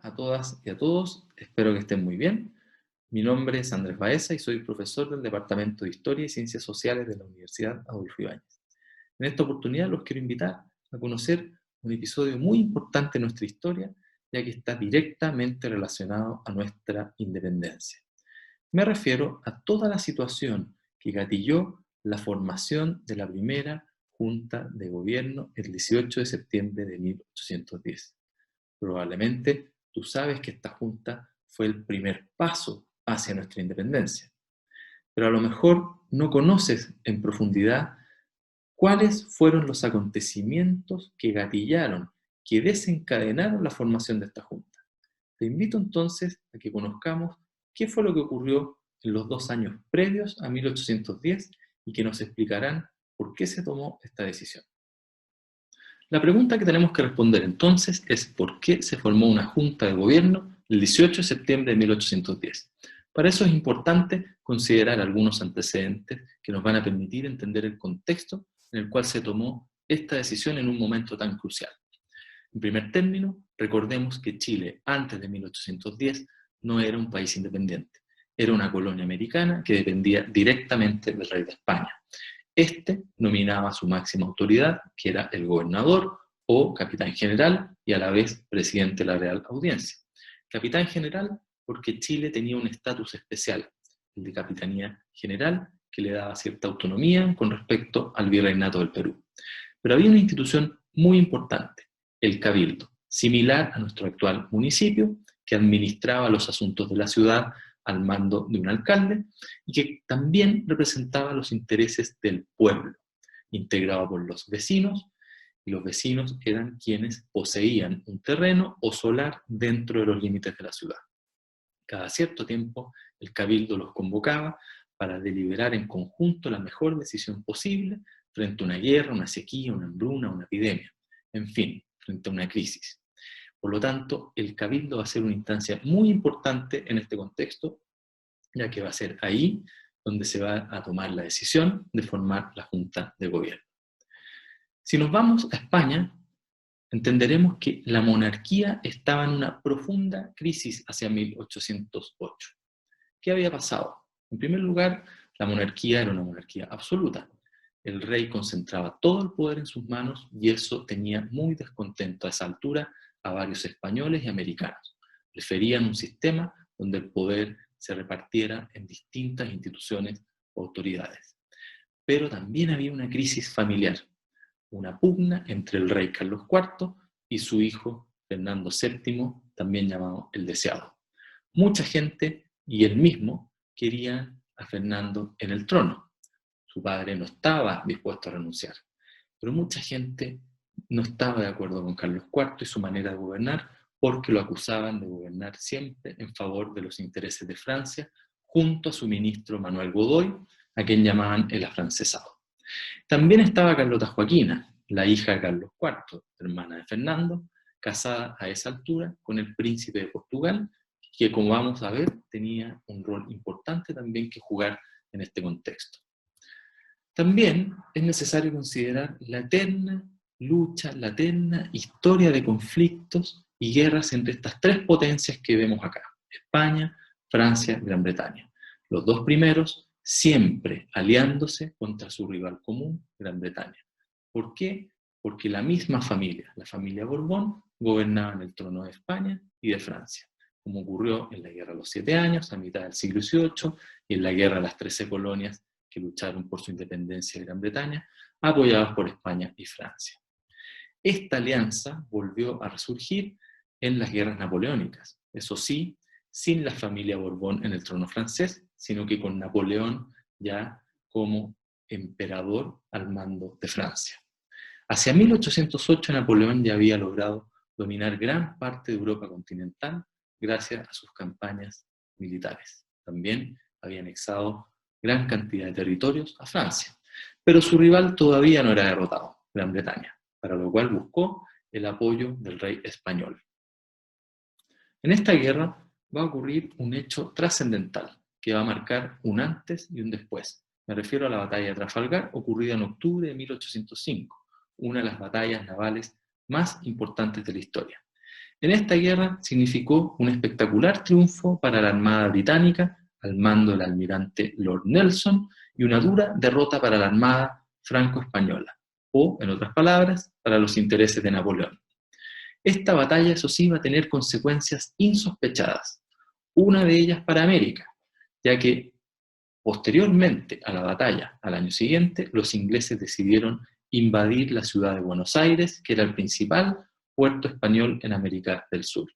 a todas y a todos, espero que estén muy bien. Mi nombre es Andrés Baeza y soy profesor del Departamento de Historia y Ciencias Sociales de la Universidad Adolfo Ibáñez. En esta oportunidad los quiero invitar a conocer un episodio muy importante en nuestra historia, ya que está directamente relacionado a nuestra independencia. Me refiero a toda la situación que gatilló la formación de la primera Junta de Gobierno el 18 de septiembre de 1810. Probablemente tú sabes que esta junta fue el primer paso hacia nuestra independencia, pero a lo mejor no conoces en profundidad cuáles fueron los acontecimientos que gatillaron, que desencadenaron la formación de esta junta. Te invito entonces a que conozcamos qué fue lo que ocurrió en los 2 años previos a 1810 y que nos explicarán por qué se tomó esta decisión. La pregunta que tenemos que responder entonces es ¿por qué se formó una junta de gobierno el 18 de septiembre de 1810? Para eso es importante considerar algunos antecedentes que nos van a permitir entender el contexto en el cual se tomó esta decisión en un momento tan crucial. En primer término, recordemos que Chile antes de 1810 no era un país independiente, era una colonia americana que dependía directamente del rey de España. Este nominaba a su máxima autoridad, que era el gobernador o capitán general, y a la vez presidente de la Real Audiencia. Capitán general porque Chile tenía un estatus especial, el de capitanía general, que le daba cierta autonomía con respecto al virreinato del Perú. Pero había una institución muy importante, el cabildo, similar a nuestro actual municipio, que administraba los asuntos de la ciudad al mando de un alcalde, y que también representaba los intereses del pueblo, integrado por los vecinos, y los vecinos eran quienes poseían un terreno o solar dentro de los límites de la ciudad. Cada cierto tiempo el cabildo los convocaba para deliberar en conjunto la mejor decisión posible frente a una guerra, una sequía, una hambruna, una epidemia, en fin, frente a una crisis. Por lo tanto, el cabildo va a ser una instancia muy importante en este contexto, ya que va a ser ahí donde se va a tomar la decisión de formar la Junta de Gobierno. Si nos vamos a España, entenderemos que la monarquía estaba en una profunda crisis hacia 1808. ¿Qué había pasado? En primer lugar, la monarquía era una monarquía absoluta. El rey concentraba todo el poder en sus manos y eso tenía muy descontento a esa altura a varios españoles y americanos. Preferían un sistema donde el poder se repartiera en distintas instituciones o autoridades. Pero también había una crisis familiar, una pugna entre el rey Carlos IV y su hijo Fernando VII, también llamado el Deseado. Mucha gente y él mismo querían a Fernando en el trono. Su padre no estaba dispuesto a renunciar, pero mucha gente no estaba de acuerdo con Carlos IV y su manera de gobernar, porque lo acusaban de gobernar siempre en favor de los intereses de Francia, junto a su ministro Manuel Godoy, a quien llamaban el afrancesado. También estaba Carlota Joaquina, la hija de Carlos IV, hermana de Fernando, casada a esa altura con el príncipe de Portugal, que como vamos a ver tenía un rol importante también que jugar en este contexto. También es necesario considerar la eterna lucha, la eterna historia de conflictos y guerras entre estas 3 potencias que vemos acá, España, Francia y Gran Bretaña. Los 2 primeros siempre aliándose contra su rival común, Gran Bretaña. ¿Por qué? Porque la misma familia, la familia Borbón, gobernaba en el trono de España y de Francia, como ocurrió en la Guerra de los 7 Años, a mitad del siglo XVIII, y en la Guerra de las 13 Colonias, que lucharon por su independencia de Gran Bretaña, apoyados por España y Francia. Esta alianza volvió a resurgir en las guerras napoleónicas, eso sí, sin la familia Borbón en el trono francés, sino que con Napoleón ya como emperador al mando de Francia. Hacia 1808 Napoleón ya había logrado dominar gran parte de Europa continental gracias a sus campañas militares. También había anexado gran cantidad de territorios a Francia, pero su rival todavía no era derrotado, Gran Bretaña, para lo cual buscó el apoyo del rey español. En esta guerra va a ocurrir un hecho trascendental que va a marcar un antes y un después. Me refiero a la batalla de Trafalgar, ocurrida en octubre de 1805, una de las batallas navales más importantes de la historia. En esta guerra significó un espectacular triunfo para la Armada Británica, al mando del almirante Lord Nelson, y una dura derrota para la Armada franco-española, o, en otras palabras, para los intereses de Napoleón. Esta batalla, eso sí, va a tener consecuencias insospechadas, una de ellas para América, ya que posteriormente a la batalla, al año siguiente, los ingleses decidieron invadir la ciudad de Buenos Aires, que era el principal puerto español en América del Sur.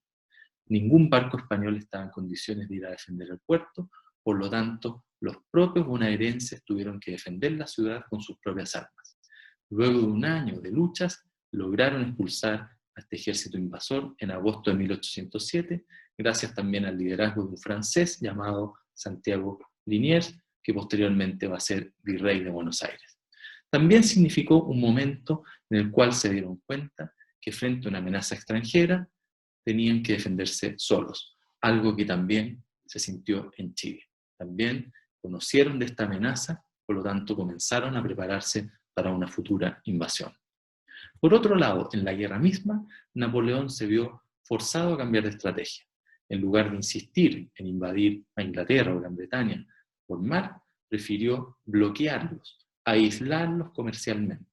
Ningún barco español estaba en condiciones de ir a defender el puerto, por lo tanto, los propios bonaerenses tuvieron que defender la ciudad con sus propias armas. Luego de un año de luchas, lograron expulsar a este ejército invasor en agosto de 1807, gracias también al liderazgo de un francés llamado Santiago Liniers, que posteriormente va a ser virrey de Buenos Aires. También significó un momento en el cual se dieron cuenta que frente a una amenaza extranjera tenían que defenderse solos, algo que también se sintió en Chile. También conocieron de esta amenaza, por lo tanto comenzaron a prepararse para una futura invasión. Por otro lado, en la guerra misma, Napoleón se vio forzado a cambiar de estrategia. En lugar de insistir en invadir a Inglaterra o Gran Bretaña por mar, prefirió bloquearlos, aislarlos comercialmente,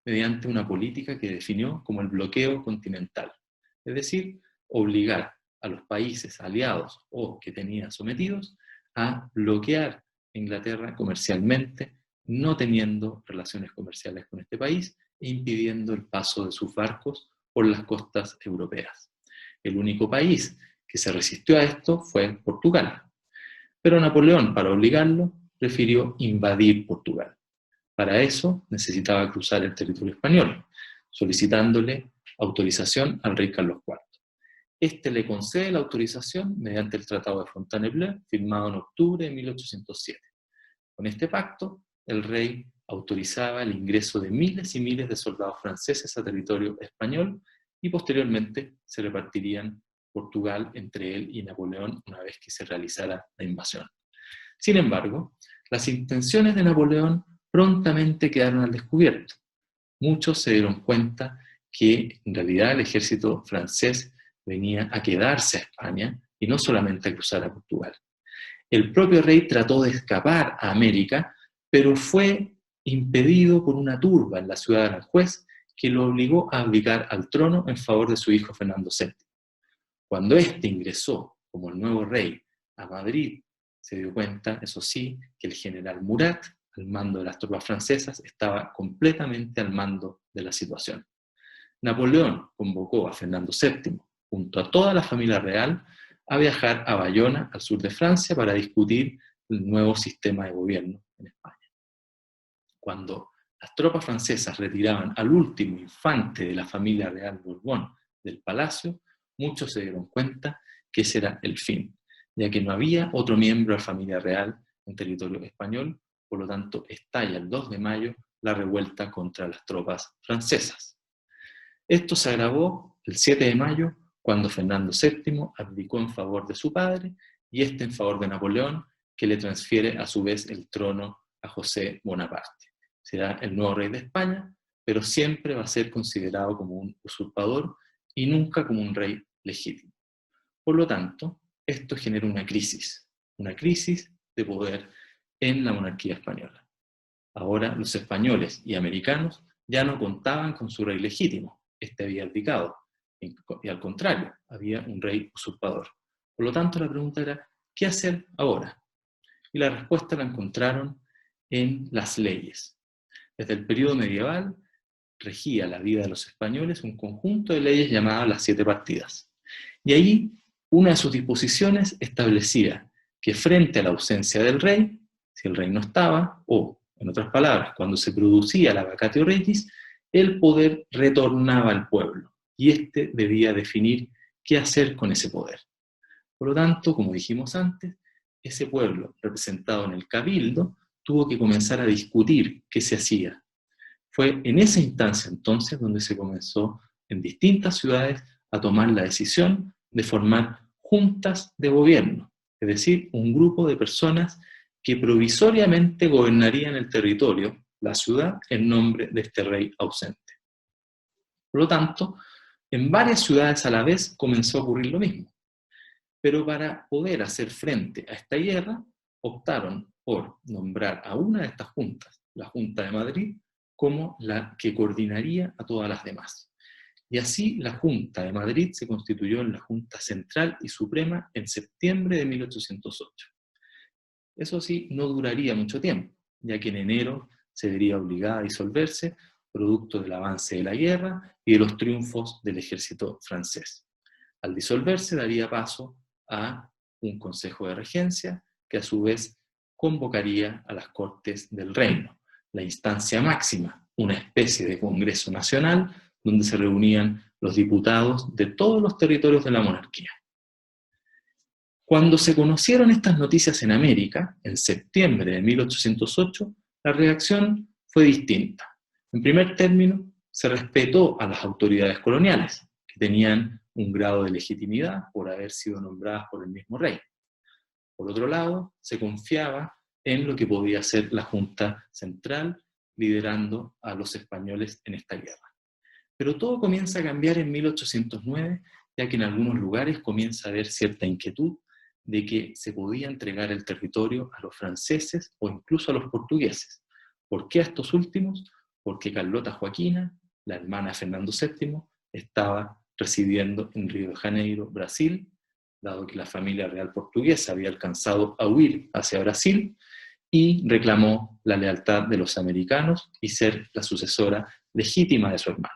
mediante una política que definió como el bloqueo continental, es decir, obligar a los países aliados o que tenía sometidos a bloquear a Inglaterra comercialmente, no teniendo relaciones comerciales con este país e impidiendo el paso de sus barcos por las costas europeas. El único país que se resistió a esto fue Portugal. Pero Napoleón, para obligarlo, prefirió invadir Portugal. Para eso necesitaba cruzar el territorio español, solicitándole autorización al rey Carlos IV. Este le concede la autorización mediante el Tratado de Fontainebleau, firmado en octubre de 1807. Con este pacto, el rey autorizaba el ingreso de miles y miles de soldados franceses a territorio español y posteriormente se repartirían Portugal entre él y Napoleón una vez que se realizara la invasión. Sin embargo, las intenciones de Napoleón prontamente quedaron al descubierto. Muchos se dieron cuenta que en realidad el ejército francés venía a quedarse a España y no solamente a cruzar a Portugal. El propio rey trató de escapar a América, pero fue impedido por una turba en la ciudad de Aranjuez que lo obligó a abdicar al trono en favor de su hijo Fernando VII. Cuando éste ingresó como el nuevo rey a Madrid, se dio cuenta, eso sí, que el general Murat, al mando de las tropas francesas, estaba completamente al mando de la situación. Napoleón convocó a Fernando VII, junto a toda la familia real, a viajar a Bayona, al sur de Francia, para discutir el nuevo sistema de gobierno en España. Cuando las tropas francesas retiraban al último infante de la familia real Borbón del palacio, muchos se dieron cuenta que ese era el fin, ya que no había otro miembro de la familia real en territorio español, por lo tanto estalla el 2 de mayo la revuelta contra las tropas francesas. Esto se agravó el 7 de mayo, cuando Fernando VII abdicó en favor de su padre y este en favor de Napoleón, que le transfiere a su vez el trono a José Bonaparte. Será el nuevo rey de España, pero siempre va a ser considerado como un usurpador y nunca como un rey legítimo. Por lo tanto, esto genera una crisis de poder en la monarquía española. Ahora los españoles y americanos ya no contaban con su rey legítimo, este había abdicado, y al contrario, había un rey usurpador. Por lo tanto, la pregunta era, ¿qué hacer ahora? Y la respuesta la encontraron en las leyes. Desde el periodo medieval regía la vida de los españoles un conjunto de leyes llamadas las 7 partidas. Y ahí una de sus disposiciones establecía que frente a la ausencia del rey, si el rey no estaba, o, en otras palabras, cuando se producía la vacatio regis, el poder retornaba al pueblo, y éste debía definir qué hacer con ese poder. Por lo tanto, como dijimos antes, ese pueblo, representado en el cabildo, tuvo que comenzar a discutir qué se hacía. Fue en esa instancia entonces donde se comenzó en distintas ciudades a tomar la decisión de formar juntas de gobierno, es decir, un grupo de personas que provisoriamente gobernarían el territorio, la ciudad, en nombre de este rey ausente. Por lo tanto, En varias ciudades a la vez comenzó a ocurrir lo mismo, pero para poder hacer frente a esta guerra, optaron por nombrar a una de estas juntas, la Junta de Madrid, como la que coordinaría a todas las demás. Y así la Junta de Madrid se constituyó en la Junta Central y Suprema en septiembre de 1808. Eso sí, no duraría mucho tiempo, ya que en enero se vería obligada a disolverse, producto del avance de la guerra y de los triunfos del ejército francés. Al disolverse daría paso a un Consejo de Regencia, que a su vez convocaría a las Cortes del Reino, la instancia máxima, una especie de Congreso Nacional, donde se reunían los diputados de todos los territorios de la monarquía. Cuando se conocieron estas noticias en América, en septiembre de 1808, la reacción fue distinta. En primer término, se respetó a las autoridades coloniales, que tenían un grado de legitimidad por haber sido nombradas por el mismo rey. Por otro lado, se confiaba en lo que podía ser la Junta Central, liderando a los españoles en esta guerra. Pero todo comienza a cambiar en 1809, ya que en algunos lugares comienza a haber cierta inquietud de que se podía entregar el territorio a los franceses o incluso a los portugueses. ¿Por qué a estos últimos? Porque Carlota Joaquina, la hermana de Fernando VII, estaba residiendo en Río de Janeiro, Brasil, dado que la familia real portuguesa había alcanzado a huir hacia Brasil, y reclamó la lealtad de los americanos y ser la sucesora legítima de su hermano.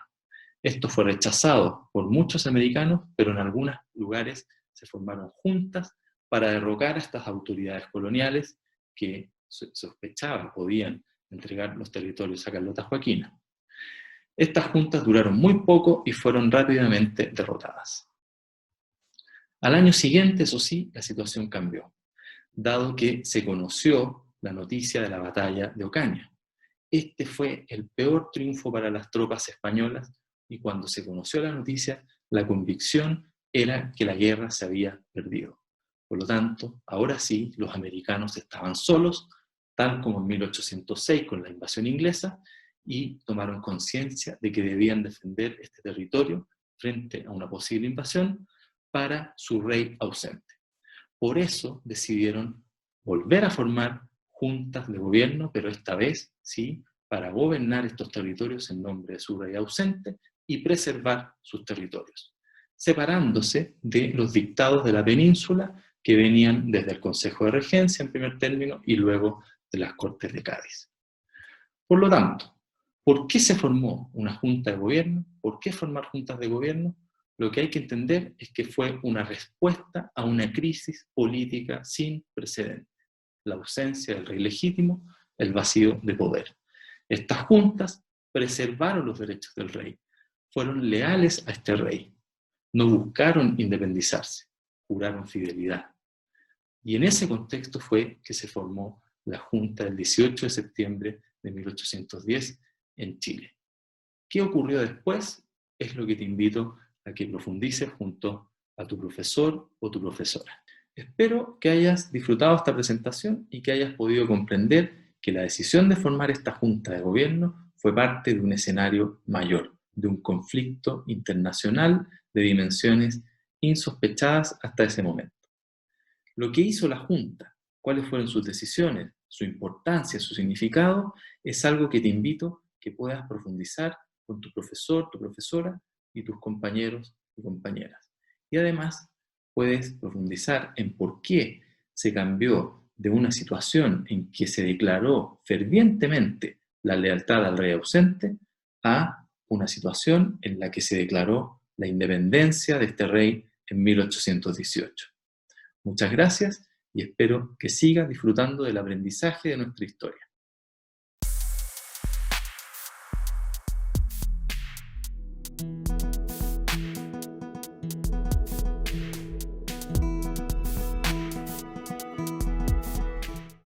Esto fue rechazado por muchos americanos, pero en algunos lugares se formaron juntas para derrocar a estas autoridades coloniales que sospechaban podían entregar los territorios a Carlota Joaquina. Estas juntas duraron muy poco y fueron rápidamente derrotadas. Al año siguiente, eso sí, la situación cambió, dado que se conoció la noticia de la batalla de Ocaña. Este fue el peor triunfo para las tropas españolas y cuando se conoció la noticia, la convicción era que la guerra se había perdido. Por lo tanto, ahora sí, los americanos estaban solos, tal como en 1806 con la invasión inglesa, y tomaron conciencia de que debían defender este territorio frente a una posible invasión para su rey ausente. Por eso decidieron volver a formar juntas de gobierno, pero esta vez, sí, para gobernar estos territorios en nombre de su rey ausente y preservar sus territorios, separándose de los dictados de la península que venían desde el Consejo de Regencia en primer término y luego de las Cortes de Cádiz. Por lo tanto, ¿por qué se formó una junta de gobierno? ¿Por qué formar juntas de gobierno? Lo que hay que entender es que fue una respuesta a una crisis política sin precedentes, la ausencia del rey legítimo, el vacío de poder. Estas juntas preservaron los derechos del rey, fueron leales a este rey, no buscaron independizarse, juraron fidelidad. Y en ese contexto fue que se formó la Junta del 18 de septiembre de 1810 en Chile. ¿Qué ocurrió después? Es lo que te invito a que profundices junto a tu profesor o tu profesora. Espero que hayas disfrutado esta presentación y que hayas podido comprender que la decisión de formar esta Junta de Gobierno fue parte de un escenario mayor, de un conflicto internacional de dimensiones insospechadas hasta ese momento. Lo que hizo la Junta, cuáles fueron sus decisiones, su importancia, su significado, es algo que te invito que puedas profundizar con tu profesor, tu profesora y tus compañeros y compañeras. Y además puedes profundizar en por qué se cambió de una situación en que se declaró fervientemente la lealtad al rey ausente a una situación en la que se declaró la independencia de este rey en 1818. Muchas gracias y espero que sigas disfrutando del aprendizaje de nuestra historia.